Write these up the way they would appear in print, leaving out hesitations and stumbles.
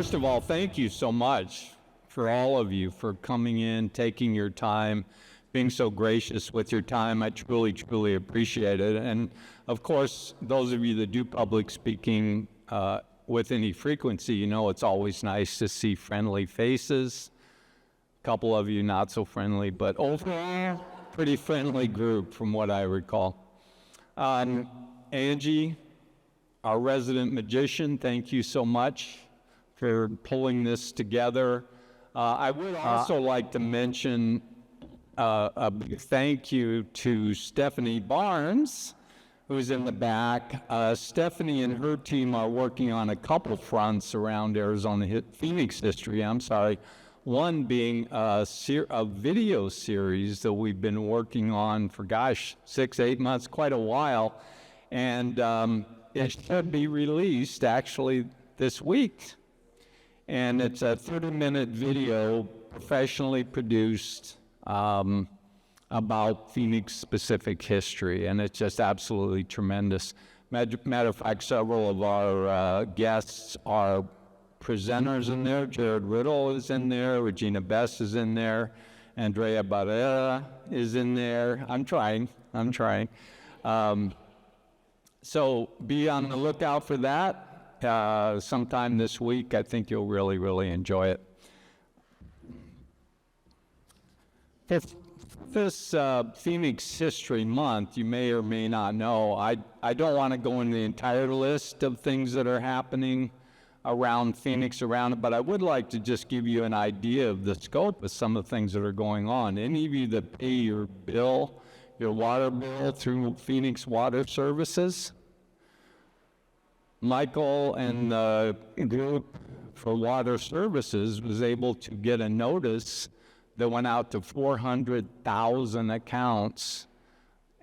first of all, thank you so much for all of you for coming in, taking your time, being so gracious with your time. I truly, truly appreciate it. And of course, those of you that do public speaking with any frequency, you know it's always nice to see friendly faces. A couple of you not so friendly, but overall, pretty friendly group from what I recall. Angie, our resident magician, thank you so much for pulling this together. I would also like to mention a big thank you to Stephanie Barnes, who's in the back. Stephanie and her team are working on a couple fronts around Arizona Phoenix history. One being a video series that we've been working on for, 6-8 months, quite a while. And it should be released actually this week. And it's a 30-minute video, professionally produced, about Phoenix-specific history, and it's just absolutely tremendous. Matter of fact, several of our guests are presenters in there. Jared Riddle is in there, Regina Bess is in there, Andrea Barrera is in there. I'm trying. So be on the lookout for that. Sometime this week. I think you'll really, really enjoy it. This Phoenix History Month, you may or may not know, I don't want to go into the entire list of things that are happening around Phoenix, but I would like to just give you an idea of the scope of some of the things that are going on. Any of you that pay your water bill through Phoenix Water Services, Michael and the group for water services was able to get a notice that went out to 400,000 accounts,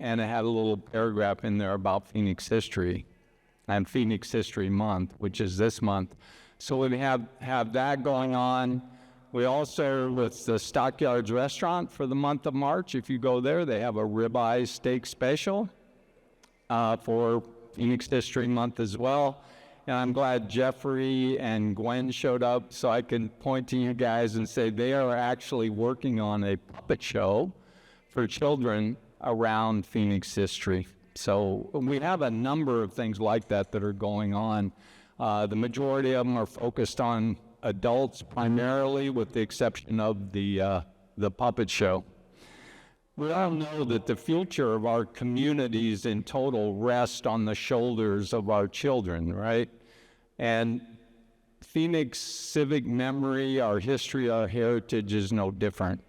and it had a little paragraph in there about Phoenix history and Phoenix History Month, which is this month. So we have that going on. We also, with the Stockyards Restaurant for the month of March, if you go there, they have a ribeye steak special for Phoenix History Month as well. And I'm glad Jeffrey and Gwen showed up so I can point to you guys and say they are actually working on a puppet show for children around Phoenix history. So we have a number of things like that are going on. The majority of them are focused on adults primarily, with the exception of the puppet show. We all know that the future of our communities in total rest on the shoulders of our children, right? And Phoenix civic memory, our history, our heritage is no different.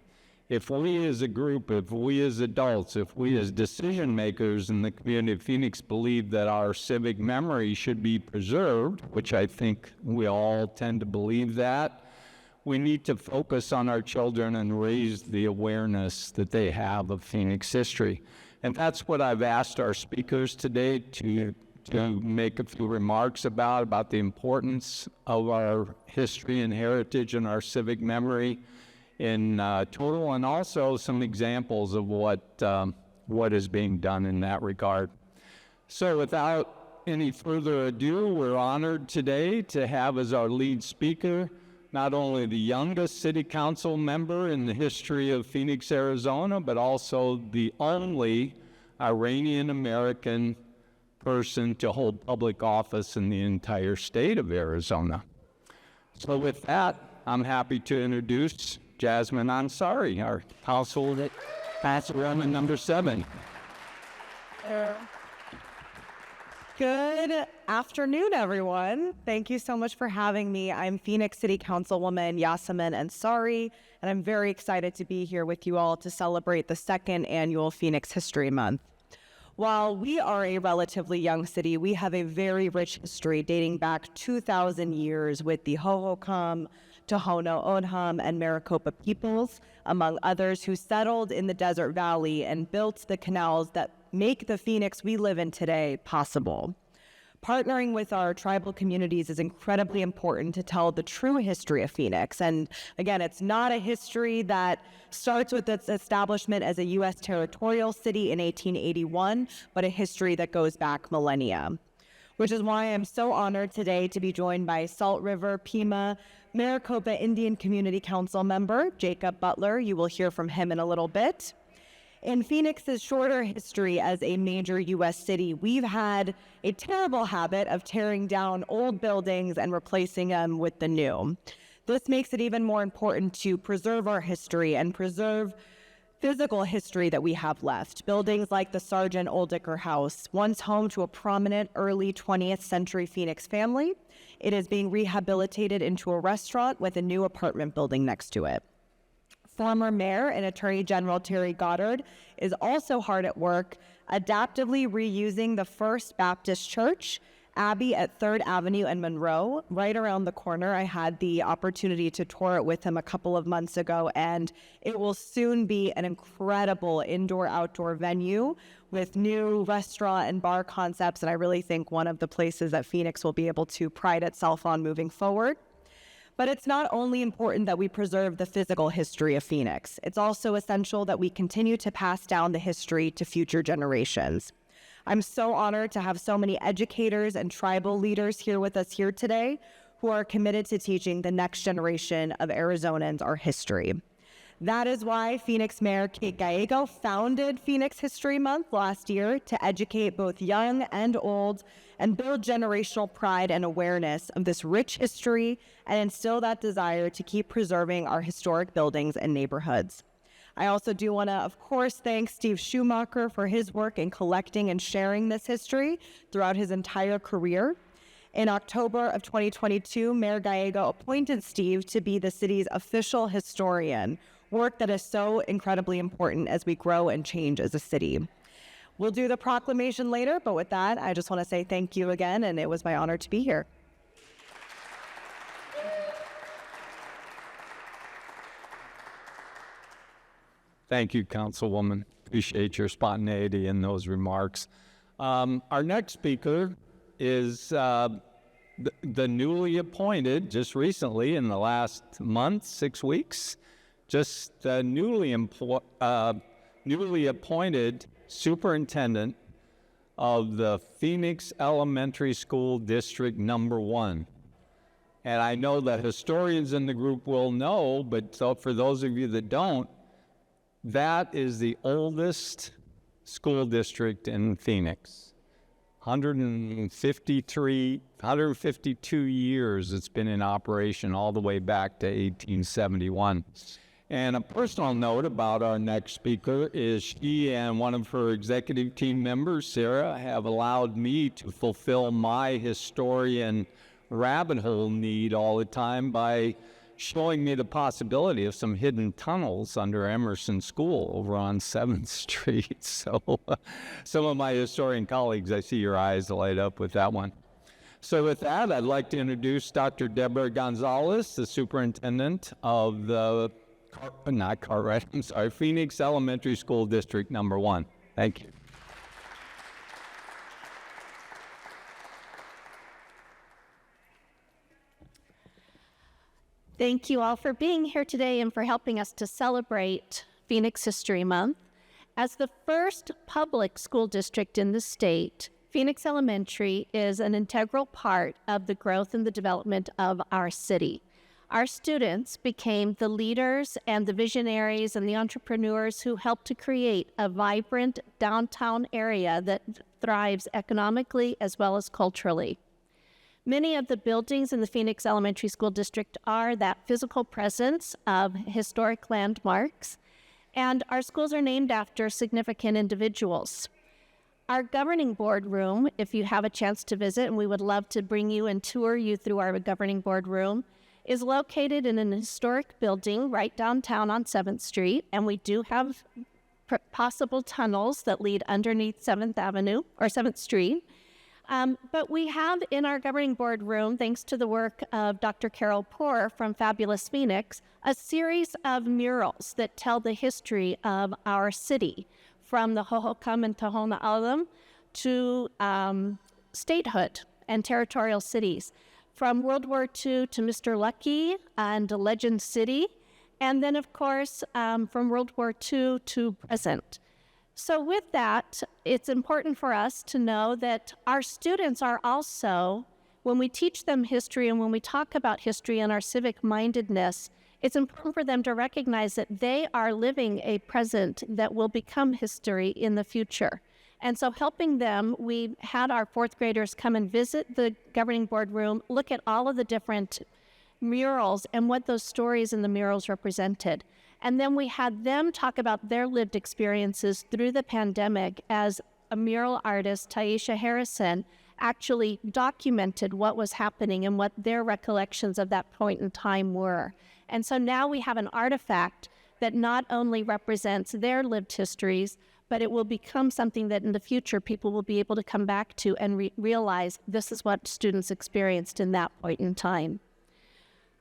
If we as a group, if we as adults, if we as decision makers in the community of Phoenix believe that our civic memory should be preserved, which I think we all tend to believe that, we need to focus on our children and raise the awareness that they have of Phoenix history. And that's what I've asked our speakers today to make a few remarks about the importance of our history and heritage and our civic memory in total, and also some examples of what is being done in that regard. So without any further ado, we're honored today to have as our lead speaker not only the youngest city council member in the history of Phoenix, Arizona, but also the only Iranian-American person to hold public office in the entire state of Arizona. So with that, I'm happy to introduce Yassamin Ansari, our Councilwoman number 7. Good afternoon, everyone. Thank you so much for having me. I'm Phoenix City Councilwoman Yassamin Ansari, and I'm very excited to be here with you all to celebrate the second annual Phoenix History Month. While we are a relatively young city, we have a very rich history dating back 2,000 years with the Hohokam, Tohono O'odham, and Maricopa peoples, among others, who settled in the Desert Valley and built the canals that make the Phoenix we live in today possible. Partnering with our tribal communities is incredibly important to tell the true history of Phoenix. And again, it's not a history that starts with its establishment as a U.S. territorial city in 1881, but a history that goes back millennia. which is why I'm so honored today to be joined by Salt River-Pima Maricopa Indian Community Council member, Jacob Butler. You will hear from him in a little bit. In Phoenix's shorter history as a major U.S. city, we've had a terrible habit of tearing down old buildings and replacing them with the new. This makes it even more important to preserve our history and preserve physical history that we have left. Buildings like the Sergeant Oldicker House, once home to a prominent early 20th century Phoenix family, it is being rehabilitated into a restaurant with a new apartment building next to it. Former Mayor and Attorney General Terry Goddard is also hard at work adaptively reusing the First Baptist Church, Abbey at 3rd Avenue and Monroe, right around the corner. I had the opportunity to tour it with him a couple of months ago, and it will soon be an incredible indoor-outdoor venue with new restaurant and bar concepts, and I really think one of the places that Phoenix will be able to pride itself on moving forward. But it's not only important that we preserve the physical history of Phoenix, it's also essential that we continue to pass down the history to future generations. I'm so honored to have so many educators and tribal leaders here with us here today who are committed to teaching the next generation of Arizonans our history. That is why Phoenix Mayor Kate Gallego founded Phoenix History Month last year to educate both young and old and build generational pride and awareness of this rich history and instill that desire to keep preserving our historic buildings and neighborhoods. I also do want to, of course, thank Steve Schumacher for his work in collecting and sharing this history throughout his entire career. In October of 2022, Mayor Gallego appointed Steve to be the city's official historian, work that is so incredibly important as we grow and change as a city. We'll do the proclamation later, but with that, I just want to say thank you again, and it was my honor to be here. Thank you, Councilwoman. Appreciate your spontaneity in those remarks. Our next speaker is the newly appointed, just recently in the last month, 6 weeks, just newly appointed Superintendent of the Phoenix Elementary School District Number 1. And I know that historians in the group will know, but so for those of you that don't, that is the oldest school district in Phoenix. 152 years it's been in operation, all the way back to 1871. And a personal note about our next speaker is she and one of her executive team members, Sarah, have allowed me to fulfill my historian rabbit hole need all the time by showing me the possibility of some hidden tunnels under Emerson School over on 7th Street. So some of my historian colleagues, I see your eyes light up with that one. So with that, I'd like to introduce Dr. Deborah Gonzalez, the superintendent of the, Phoenix Elementary School District Number 1. Thank you. Thank you all for being here today and for helping us to celebrate Phoenix History Month. As the first public school district in the state, Phoenix Elementary is an integral part of the growth and the development of our city. Our students became the leaders and the visionaries and the entrepreneurs who helped to create a vibrant downtown area that thrives economically as well as culturally. Many of the buildings in the Phoenix Elementary School District are that physical presence of historic landmarks, and our schools are named after significant individuals. Our governing board room, if you have a chance to visit, and we would love to bring you and tour you through our governing board room, is located in an historic building right downtown on 7th Street, and we do have possible tunnels that lead underneath 7th Avenue or 7th Street. But we have in our governing board room, thanks to the work of Dr. Carol Poor from Fabulous Phoenix, a series of murals that tell the history of our city, from the Hohokam and Tohono O'odham to statehood and territorial cities, from World War II to Mr. Lucky and Legend City, and then, of course, from World War II to present. So with that, it's important for us to know that our students are also, when we teach them history and when we talk about history and our civic mindedness, it's important for them to recognize that they are living a present that will become history in the future. And so helping them, we had our fourth graders come and visit the governing board room, look at all of the different murals and what those stories in the murals represented. And then we had them talk about their lived experiences through the pandemic as a mural artist, Taisha Harrison, actually documented what was happening and what their recollections of that point in time were. And so now we have an artifact that not only represents their lived histories, but it will become something that in the future people will be able to come back to and realize this is what students experienced in that point in time.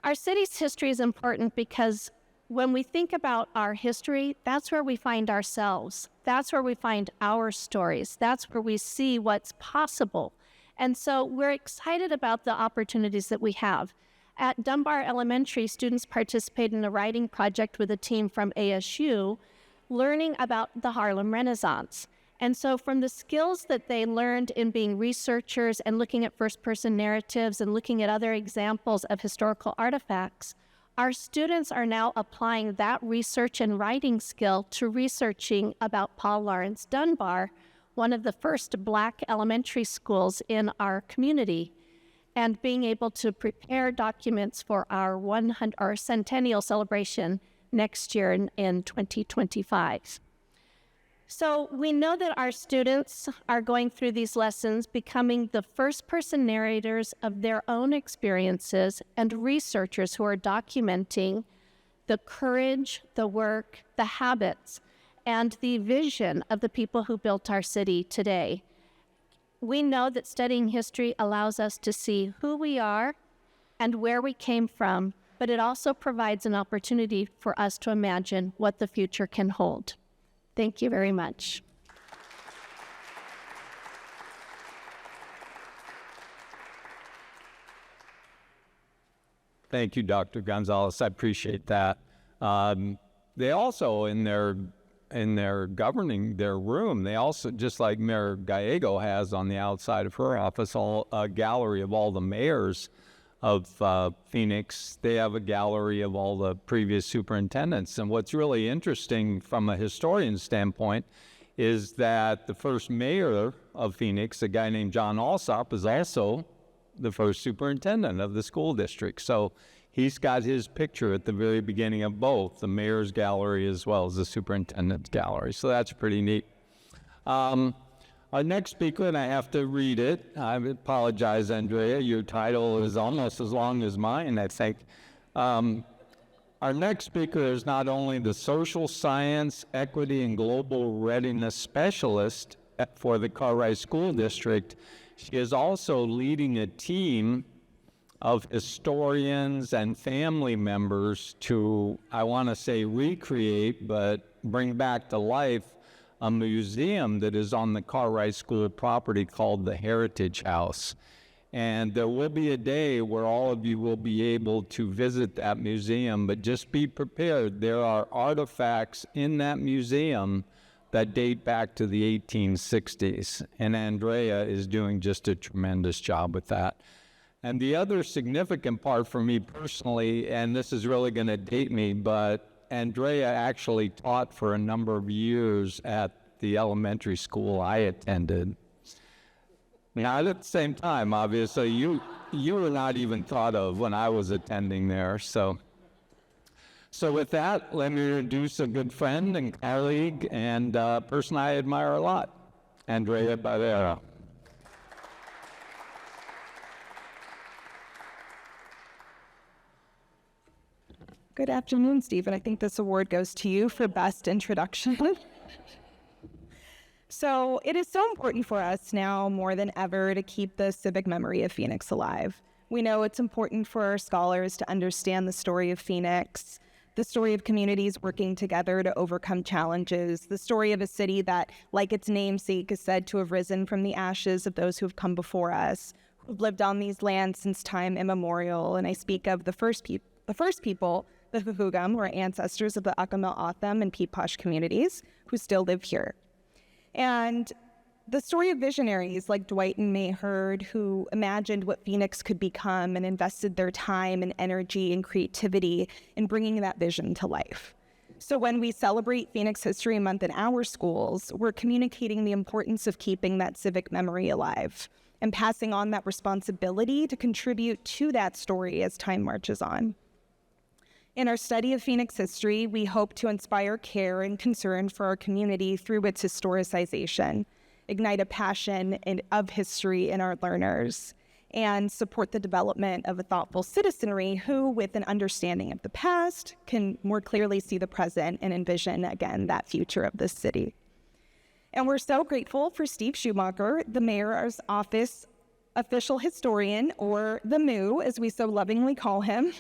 Our city's history is important because when we think about our history, that's where we find ourselves. That's where we find our stories. That's where we see what's possible. And so we're excited about the opportunities that we have. At Dunbar Elementary, students participate in a writing project with a team from ASU, learning about the Harlem Renaissance. And so from the skills that they learned in being researchers and looking at first-person narratives and looking at other examples of historical artifacts, our students are now applying that research and writing skill to researching about Paul Laurence Dunbar, one of the first Black elementary schools in our community, and being able to prepare documents for our centennial celebration next year in 2025. So we know that our students are going through these lessons, becoming the first-person narrators of their own experiences and researchers who are documenting the courage, the work, the habits, and the vision of the people who built our city today. We know that studying history allows us to see who we are and where we came from, but it also provides an opportunity for us to imagine what the future can hold. Thank you very much. Thank you, Dr. Gonzalez. I appreciate that. They also, in their governing their room, they also, just like Mayor Gallego has on the outside of her office, a gallery of all the mayors of Phoenix. They have a gallery of all the previous superintendents. And what's really interesting from a historian standpoint is that the first mayor of Phoenix, a guy named John Alsop, is also the first superintendent of the school district. So he's got his picture at the very beginning of both the mayor's gallery as well as the superintendent's gallery. So that's pretty neat. Our next speaker, and I have to read it. I apologize, Andrea. Your title is almost as long as mine, I think. Our next speaker is not only the social science, equity, and global readiness specialist for the Cartwright School District. She is also leading a team of historians and family members to, I want to say, recreate, but bring back to life a museum that is on the Cartwright School property called the Heritage House. And there will be a day where all of you will be able to visit that museum, but just be prepared. There are artifacts in that museum that date back to the 1860s, and Andrea is doing just a tremendous job with that. And the other significant part for me personally, and this is really going to date me, but Andrea actually taught for a number of years at the elementary school I attended. Now, at the same time, obviously, you were not even thought of when I was attending there. So with that, let me introduce a good friend and colleague and person I admire a lot, Andrea Barrera. Good afternoon, Stephen. I think this award goes to you for best introduction. So it is so important for us now more than ever to keep the civic memory of Phoenix alive. We know it's important for our scholars to understand the story of Phoenix, the story of communities working together to overcome challenges, the story of a city that, like its namesake, is said to have risen from the ashes of those who have come before us, who've lived on these lands since time immemorial. And I speak of the first people, the Huhugam, who are ancestors of the Akamel Atham and Peeposh communities who still live here. And the story of visionaries like Dwight and May Hurd, who imagined what Phoenix could become and invested their time and energy and creativity in bringing that vision to life. So when we celebrate Phoenix History Month in our schools, we're communicating the importance of keeping that civic memory alive and passing on that responsibility to contribute to that story as time marches on. In our study of Phoenix history, we hope to inspire care and concern for our community through its historicization, ignite a passion of history in our learners, and support the development of a thoughtful citizenry who, with an understanding of the past, can more clearly see the present and envision, again, that future of this city. And we're so grateful for Steve Schumacher, the mayor's office official historian, or the MOO, as we so lovingly call him,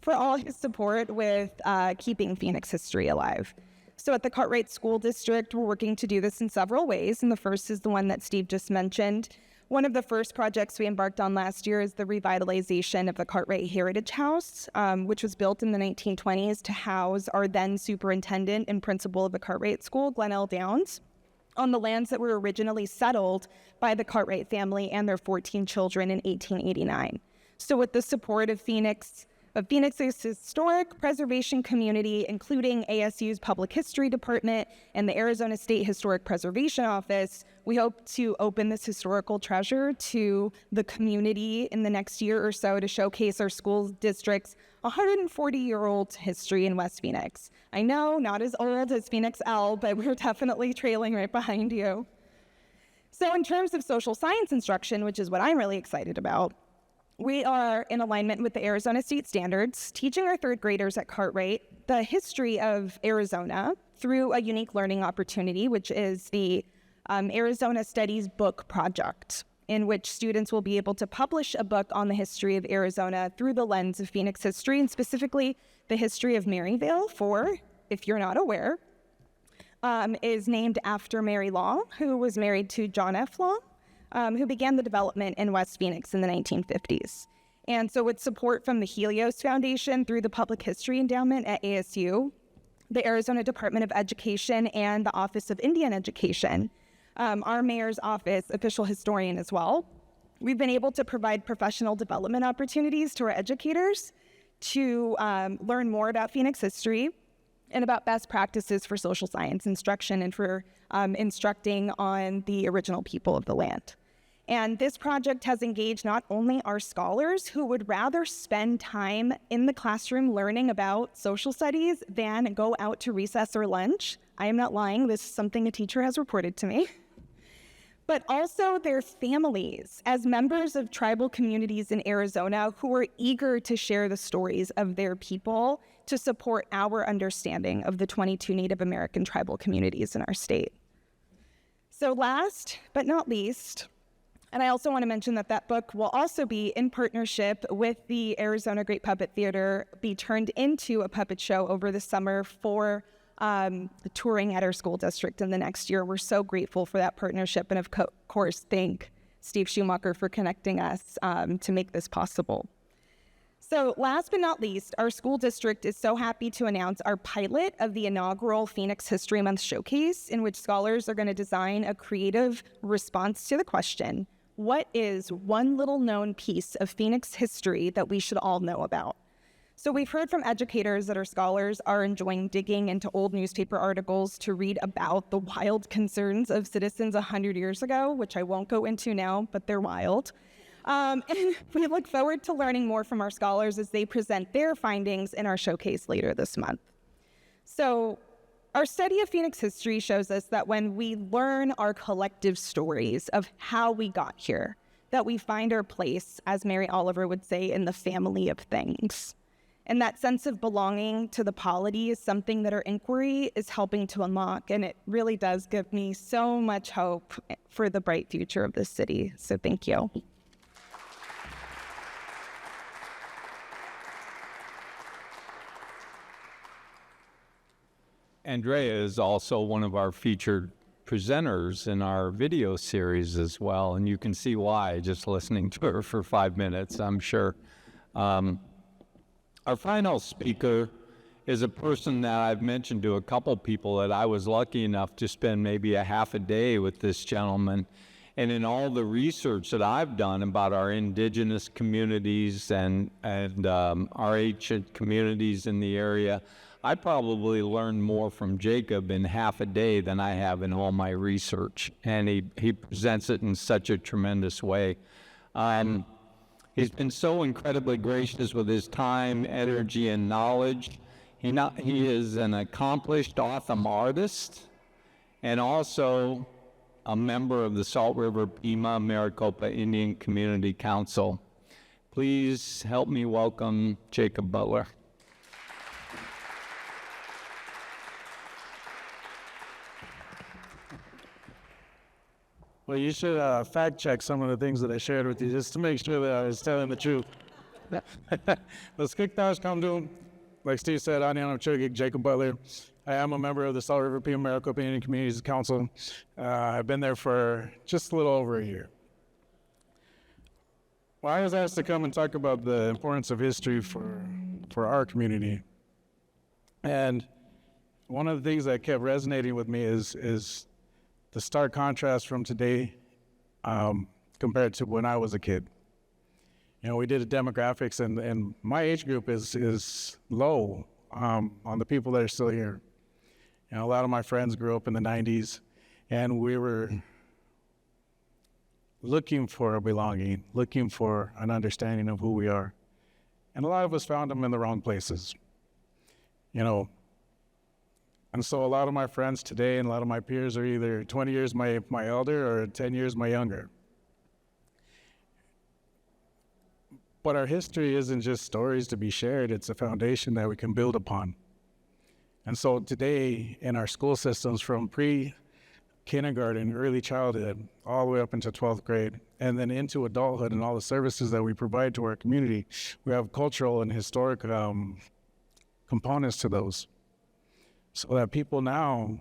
for all his support with keeping Phoenix history alive. So at the Cartwright School District, we're working to do this in several ways, and the first is the one that Steve just mentioned. One of the first projects we embarked on last year is the revitalization of the Cartwright Heritage House, which was built in the 1920s to house our then superintendent and principal of the Cartwright School, Glenn L. Downs, on the lands that were originally settled by the Cartwright family and their 14 children in 1889. So with the support of Phoenix's historic preservation community, including ASU's Public History Department and the Arizona State Historic Preservation Office, we hope to open this historical treasure to the community in the next year or so to showcase our school district's 140-year-old history in West Phoenix. I know, not as old as Phoenix L, but we're definitely trailing right behind you. So in terms of social science instruction, which is what I'm really excited about, we are in alignment with the Arizona State Standards, teaching our third graders at Cartwright the history of Arizona through a unique learning opportunity, which is the Arizona Studies Book Project, in which students will be able to publish a book on the history of Arizona through the lens of Phoenix history, and specifically the history of Maryvale, for, if you're not aware, is named after Mary Long, who was married to John F. Long, who began the development in West Phoenix in the 1950s. And so with support from the Helios Foundation through the Public History Endowment at ASU, the Arizona Department of Education, and the Office of Indian Education, our mayor's office, official historian as well, we've been able to provide professional development opportunities to our educators to learn more about Phoenix history and about best practices for social science instruction and for instructing on the original people of the land. And this project has engaged not only our scholars who would rather spend time in the classroom learning about social studies than go out to recess or lunch. I am not lying, this is something a teacher has reported to me. But also their families as members of tribal communities in Arizona who are eager to share the stories of their people to support our understanding of the 22 Native American tribal communities in our state. So last but not least, and I also want to mention that that book will also be in partnership with the Arizona Great Puppet Theater, be turned into a puppet show over the summer for touring at our school district in the next year. We're so grateful for that partnership, and of course, thank Steve Schumacher for connecting us to make this possible. So last but not least, our school district is so happy to announce our pilot of the inaugural Phoenix History Month Showcase, in which scholars are going to design a creative response to the question, what is one little known piece of Phoenix history that we should all know about? So we've heard from educators that our scholars are enjoying digging into old newspaper articles to read about the wild concerns of citizens 100 years ago, which I won't go into now, but they're wild. And we look forward to learning more from our scholars as they present their findings in our showcase later this month. So our study of Phoenix history shows us that when we learn our collective stories of how we got here, that we find our place, as Mary Oliver would say, in the family of things. And that sense of belonging to the polity is something that our inquiry is helping to unlock, and it really does give me so much hope for the bright future of this city. So thank you. Andrea is also one of our featured presenters in our video series as well, and you can see why just listening to her for 5 minutes, I'm sure. Our final speaker is a person that I've mentioned to a couple people that I was lucky enough to spend maybe a half a day with this gentleman. And in all the research that I've done about our indigenous communities and our ancient communities in the area, I probably learned more from Jacob in half a day than I have in all my research. And he presents it in such a tremendous way. He's been so incredibly gracious with his time, energy, and knowledge. He is an accomplished Otham artist and also a member of the Salt River-Pima Maricopa Indian Community Council. Please help me welcome Jacob Butler. Well, you should fact check some of the things that I shared with you just to make sure that I was telling the truth. Let's kick those come to. Like Steve said, I'm Jacob Butler. I am a member of the Salt River-Pima Maricopa Indian Communities Council. I've been there for just a little over a year. Well, I was asked to come and talk about the importance of history for our community. And one of the things that kept resonating with me is the stark contrast from today compared to when I was a kid. You know, we did demographics, and my age group is low on the people that are still here. You know, a lot of my friends grew up in the 90s, and we were looking for a belonging, looking for an understanding of who we are. And a lot of us found them in the wrong places, you know. And so a lot of my friends today and a lot of my peers are either 20 years my elder or 10 years my younger. But our history isn't just stories to be shared, it's a foundation that we can build upon. And so today in our school systems from pre-kindergarten, early childhood, all the way up into 12th grade, and then into adulthood and all the services that we provide to our community, we have cultural and historic components to those. So that people now,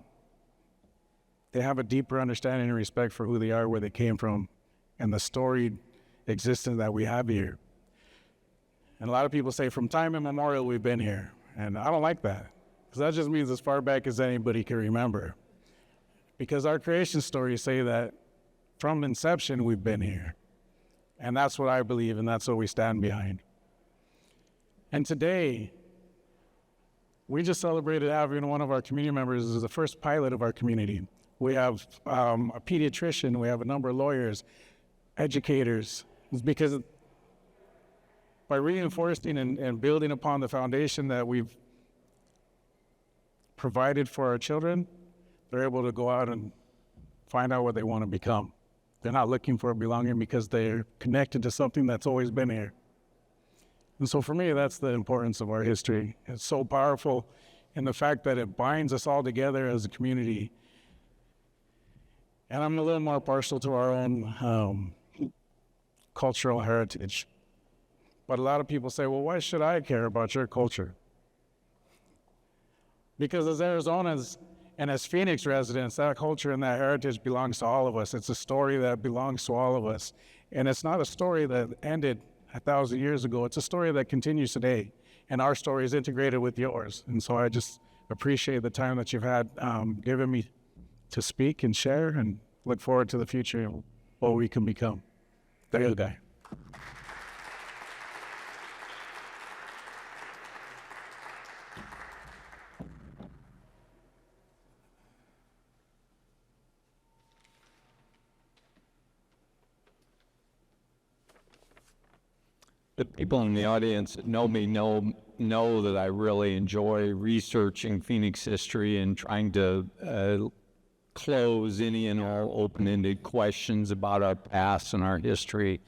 they have a deeper understanding and respect for who they are, where they came from, and the storied existence that we have here. And a lot of people say from time immemorial we've been here. And I don't like that, because that just means as far back as anybody can remember. Because our creation stories say that from inception we've been here. And that's what I believe, and that's what we stand behind. And today, we just celebrated having one of our community members as the first pilot of our community. We have a pediatrician, we have a number of lawyers, educators. It's because by reinforcing and building upon the foundation that we've provided for our children, they're able to go out and find out what they want to become. They're not looking for a belonging because they're connected to something that's always been here. And so for me, that's the importance of our history. It's so powerful in the fact that it binds us all together as a community. And I'm a little more partial to our own cultural heritage. But a lot of people say, well, why should I care about your culture? Because as Arizonans and as Phoenix residents, that culture and that heritage belongs to all of us. It's a story that belongs to all of us. And it's not a story that ended 1,000 years ago. It's a story that continues today. And our story is integrated with yours. And so I just appreciate the time that you've had given me to speak and share, and look forward to the future and what we can become. There you go. The people in the audience that know me know that I really enjoy researching Phoenix history and trying to close any and all open-ended questions about our past and our history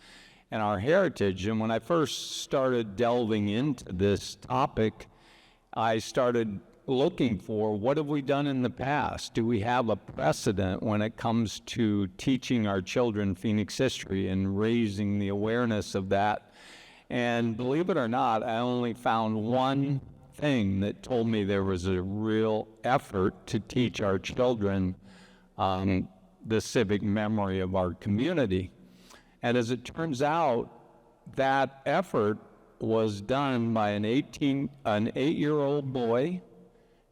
and our heritage. And when I first started delving into this topic, I started looking for what have we done in the past? Do we have a precedent when it comes to teaching our children Phoenix history and raising the awareness of that? And believe it or not, I only found one thing that told me there was a real effort to teach our children the civic memory of our community. And as it turns out, that effort was done by an 8-year-old boy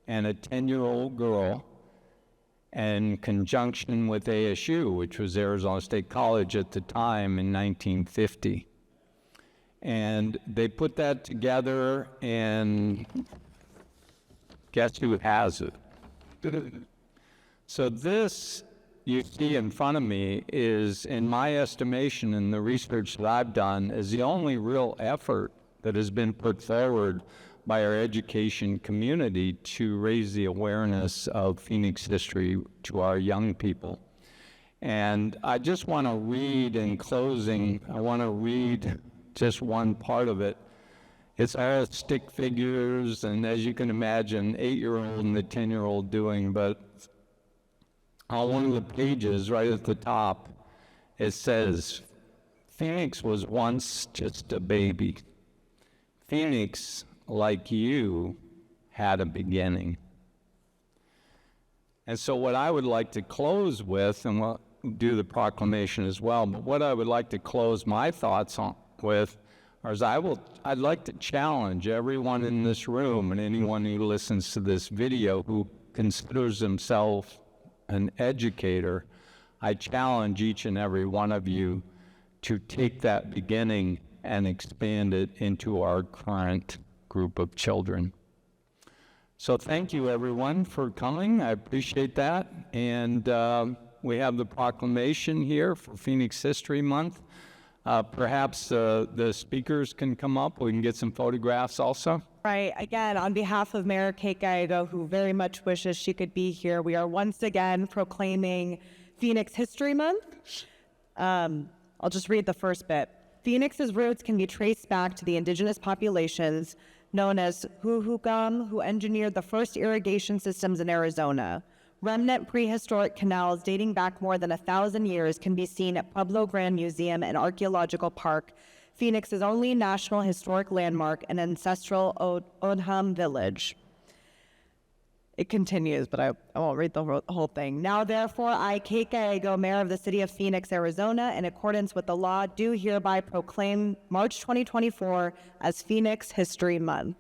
and a 10-year-old girl in conjunction with ASU, which was Arizona State College at the time in 1950. And they put that together, and guess who has it? So this you see in front of me is, in my estimation and the research that I've done, is the only real effort that has been put forward by our education community to raise the awareness of Phoenix history to our young people. And I just want to read, in closing, I want to read just one part of it. It's our stick figures, and as you can imagine, 8-year-old and the 10-year-old doing, but on one of the pages right at the top, it says, Phoenix was once just a baby. Phoenix, like you, had a beginning. And so what I would like to close with, and we'll do the proclamation as well, but what I would like to close my thoughts on with is I'd like to challenge everyone in this room and anyone who listens to this video who considers themselves an educator. I challenge each and every one of you to take that beginning and expand it into our current group of children. So thank you everyone for coming. I appreciate that. And we have the proclamation here for Phoenix History Month. Perhaps the speakers can come up. We can get some photographs also. Right. Again, on behalf of Mayor Kate Gallego, who very much wishes she could be here, we are once again proclaiming Phoenix History Month. I'll just read the first bit. Phoenix's roots can be traced back to the indigenous populations known as Huhugam, who engineered the first irrigation systems in Arizona. Remnant prehistoric canals dating back more than 1,000 years can be seen at Pueblo Grand Museum and Archaeological Park, Phoenix's only national historic landmark and ancestral Odham village. It continues, but I won't read the whole thing. Now, therefore, I, Kate Gallego, Mayor of the City of Phoenix, Arizona, in accordance with the law, do hereby proclaim March 2024 as Phoenix History Month.